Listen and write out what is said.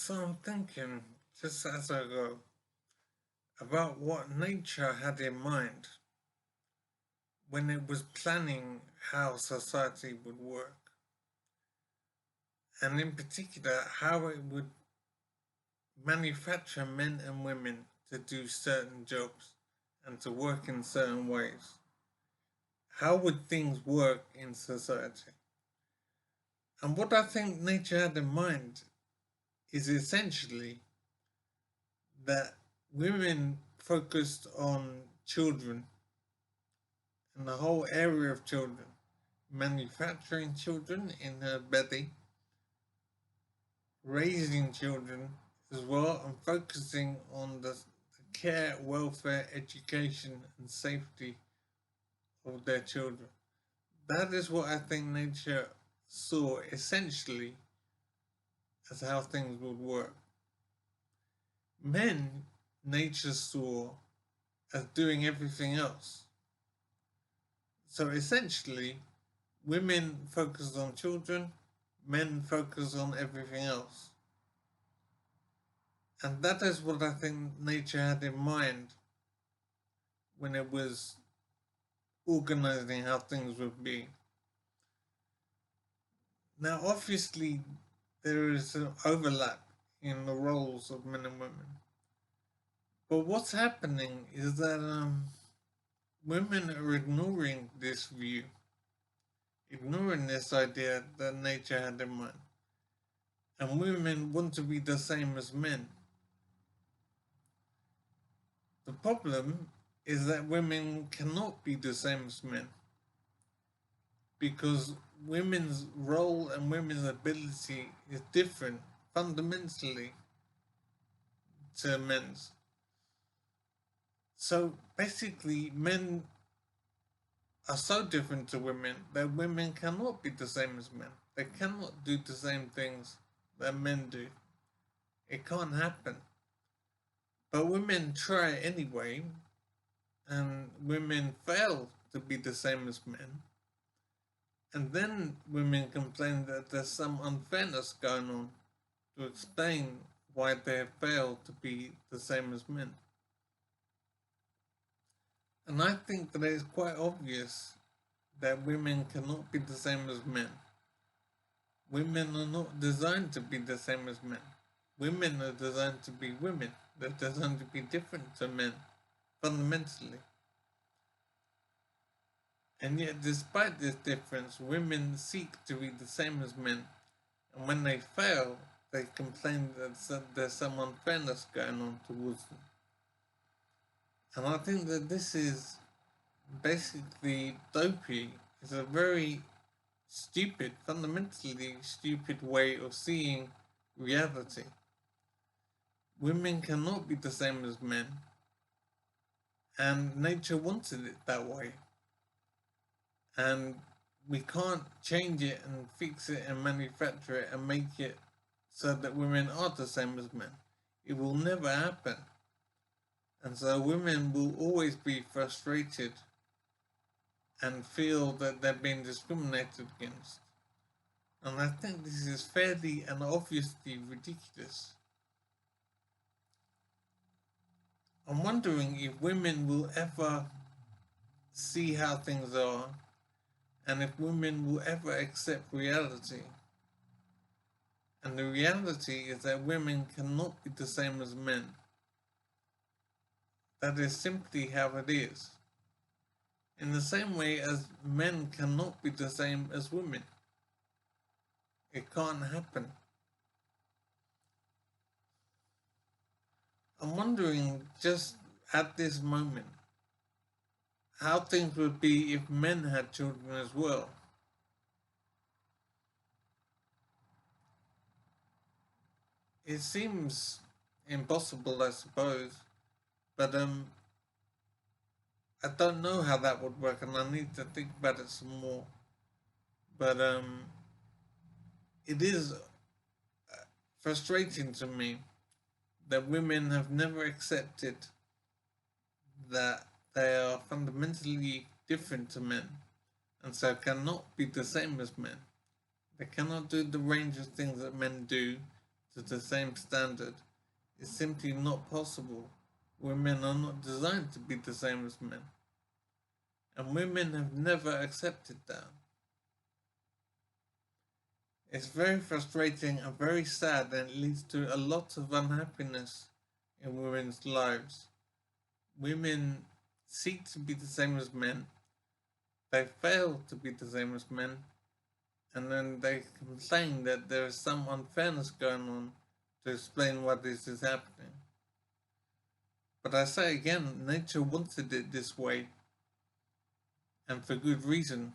So I'm thinking, just as I go, about what nature had in mind when it was planning how society would work, and in particular, how it would manufacture men and women to do certain jobs and to work in certain ways. How would things work in society? And what I think nature had in mind is essentially that women focused on children and the whole area of children, manufacturing children in her belly, raising children as well, and focusing on the care, welfare, education, and safety of their children. That is what I think nature saw essentially as how things would work. Men, nature saw as doing everything else. So essentially, women focus on children, men focus on everything else. And that is what I think nature had in mind when it was organizing how things would be. Now, obviously, there is an overlap in the roles of men and women. But what's happening is that women are ignoring this view, ignoring this idea that nature had in mind. And women want to be the same as men. The problem is that women cannot be the same as men because women's role and women's ability is different fundamentally to men's. So basically, men are so different to women that women cannot be the same as men. They cannot do the same things that men do. It can't happen. But women try anyway, and women fail to be the same as men. And then women complain that there's some unfairness going on to explain why they have failed to be the same as men. And I think that it's quite obvious that women cannot be the same as men. Women are not designed to be the same as men. Women are designed to be women. They're designed to be different to men, fundamentally. And yet, despite this difference, women seek to be the same as men. And when they fail, they complain that there's some unfairness going on towards them. And I think that this is basically dopey. It's a very stupid, fundamentally stupid way of seeing reality. Women cannot be the same as men, and nature wanted it that way. And we can't change it and fix it and manufacture it and make it so that women are the same as men. It will never happen. And so women will always be frustrated and feel that they're being discriminated against. And I think this is fairly and obviously ridiculous. I'm wondering if women will ever see how things are and if women will ever accept reality. And the reality is that women cannot be the same as men. That is simply how it is. In the same way as men cannot be the same as women. It can't happen. I'm wondering just at this moment how things would be if men had children as well. It seems impossible, I suppose, but I don't know how that would work, and I need to think about it some more. But it is frustrating to me that women have never accepted that they are fundamentally different to men, and so cannot be the same as men. They cannot do the range of things that men do to the same standard is simply not possible. Women are not designed to be the same as men. And women have never accepted that. It's very frustrating and very sad, and it leads to a lot of unhappiness in women's lives. Women seek to be the same as men, they fail to be the same as men, and then they complain that there is some unfairness going on to explain why this is happening. But I say again, nature wanted it this way, and for good reason.